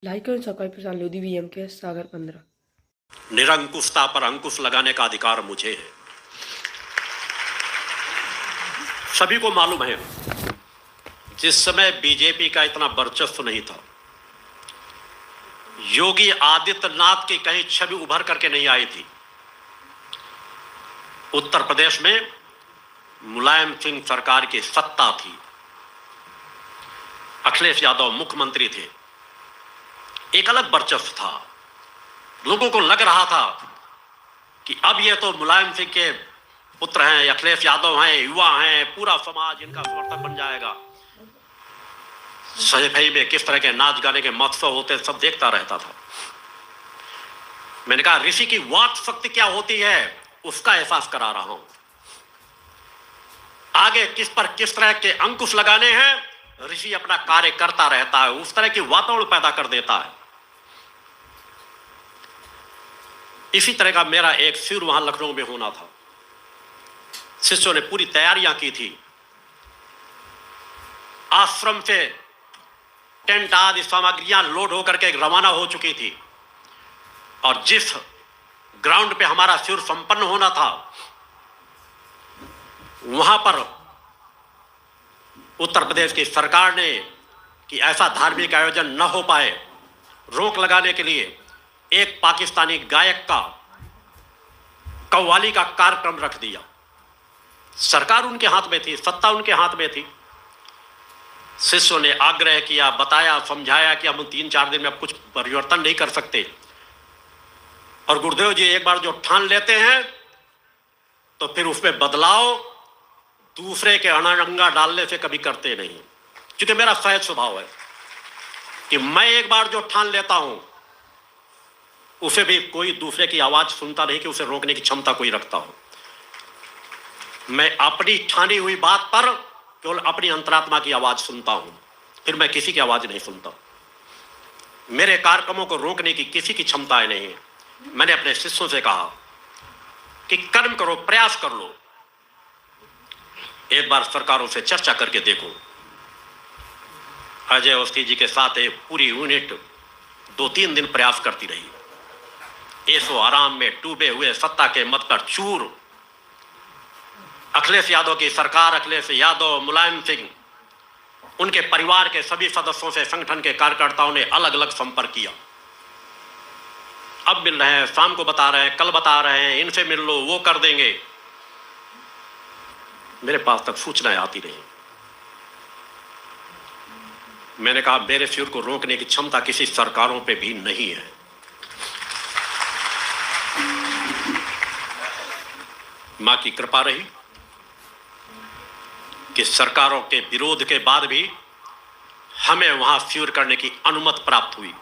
Like करें subscribe प्रशांत Lodhi VM के सागर 15। निरंकुशता पर अंकुश लगाने का अधिकार मुझे है। सभी को मालूम है, जिस समय बीजेपी का इतना वर्चस्व नहीं था, योगी आदित्यनाथ की कहीं छवि उभर करके नहीं आई थी। उत्तर प्रदेश में मुलायम सिंह सरकार की सत्ता थी, अखिलेश यादव मुख्यमंत्री थे, एक अलग वर्चस्व था। लोगों को लग रहा था कि अब ये तो मुलायम सिंह के पुत्र हैं, अखिलेश यादव हैं, युवा हैं, पूरा समाज इनका समर्थक बन जाएगा। सजफई में किस तरह के नाच गाने के महोत्सव होते, सब देखता रहता था। मैंने कहा ऋषि की वाक शक्ति क्या होती है, उसका एहसास करा रहा हूं। आगे किस पर किस तरह के अंकुश लगाने हैं, ऋषि अपना कार्य करता रहता है, उस तरह की वातावरण पैदा कर देता है। इसी तरह का मेरा एक शिविर वहां लखनऊ में होना था। शिष्यों ने पूरी तैयारियां की थी। आश्रम से टेंट आदि सामग्रियां लोड होकर के रवाना हो चुकी थी, और जिस ग्राउंड पे हमारा शिविर संपन्न होना था, वहां पर उत्तर प्रदेश की सरकार ने कि ऐसा धार्मिक आयोजन न हो पाए, रोक लगाने के लिए एक पाकिस्तानी गायक का कव्वाली का कार्यक्रम रख दिया। सरकार उनके हाथ में थी, सत्ता उनके हाथ में थी। शिष्यों ने आग्रह किया, बताया, समझाया कि हम 3-4 दिन में अब कुछ परिवर्तन नहीं कर सकते, और गुरुदेव जी एक बार जो ठान लेते हैं तो फिर उसमें बदलाव दूसरे के अनारंगा डालने से कभी करते नहीं। क्योंकि मेरा सहज स्वभाव है कि मैं एक बार जो ठान लेता हूं, उसे भी कोई दूसरे की आवाज सुनता नहीं कि उसे रोकने की क्षमता कोई रखता हो। मैं अपनी ठानी हुई बात पर केवल अपनी अंतरात्मा की आवाज सुनता हूं, फिर मैं किसी की आवाज नहीं सुनता। मेरे कार्यक्रमों को रोकने की किसी की क्षमता नहीं है। मैंने अपने शिष्यों से कहा कि कर्म करो, प्रयास कर लो, एक बार सरकारों से चर्चा करके देखो। अजय अवस्थी जी के साथ एक पूरी यूनिट 2-3 दिन प्रयास करती रही। ऐसो आराम में डूबे हुए सत्ता के मत पर चूर अखिलेश यादव की सरकार, अखिलेश यादव, मुलायम सिंह, उनके परिवार के सभी सदस्यों से संगठन के कार्यकर्ताओं ने अलग अलग संपर्क किया। अब मिल रहे हैं, शाम को बता रहे हैं, कल बता रहे हैं, इनसे मिल लो, वो कर देंगे। मेरे पास तक सूचनाएं आती रही। मैंने कहा मेरे शिविर को रोकने की क्षमता किसी सरकारों पे भी नहीं है। मां की कृपा रही कि सरकारों के विरोध के बाद भी हमें वहां शिविर करने की अनुमति प्राप्त हुई,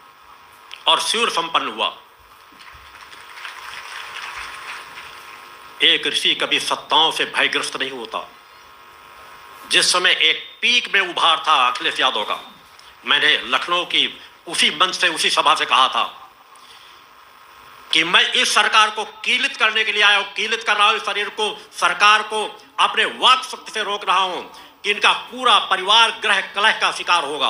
और शिविर संपन्न हुआ। एक ऋषि कभी सत्ताओं से भयग्रस्त नहीं होता। जिस समय एक पीक में उभार था अखिलेश यादव का, मैंने लखनऊ की उसी मंच से, उसी सभा से कहा था कि मैं इस सरकार को कीलित करने के लिए आया हूं, कीलित कर रहा हूं इस शरीर को, सरकार को अपने वाक शक्ति से रोक रहा हूं कि इनका पूरा परिवार ग्रह कलह का शिकार होगा।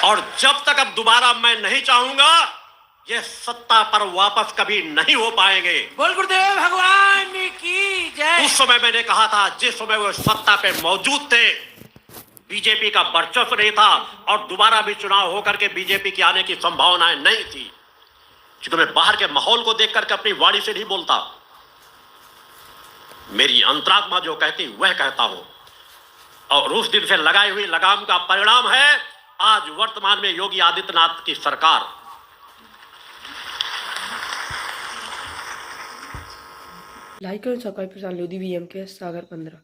और जब तक अब दोबारा मैं नहीं चाहूंगा, ये सत्ता पर वापस कभी नहीं हो पाएंगे। बोल गुरुदेव भगवान की जय। उस समय मैंने कहा था, जिस समय वो सत्ता पे मौजूद थे, बीजेपी का वर्चस्व नहीं था, और दोबारा भी चुनाव होकर के बीजेपी के आने की संभावनाएं नहीं थी। क्योंकि मैं बाहर के माहौल को देख करके अपनी वाणी से नहीं बोलता, मेरी अंतरात्मा जो कहती वह कहता हूं। और उस दिन से लगाई हुई लगाम का परिणाम है आज वर्तमान में योगी आदित्यनाथ की सरकार। लाइक करें सब्सक्राइब प्रशांत लोधी वीएम के सागर 15।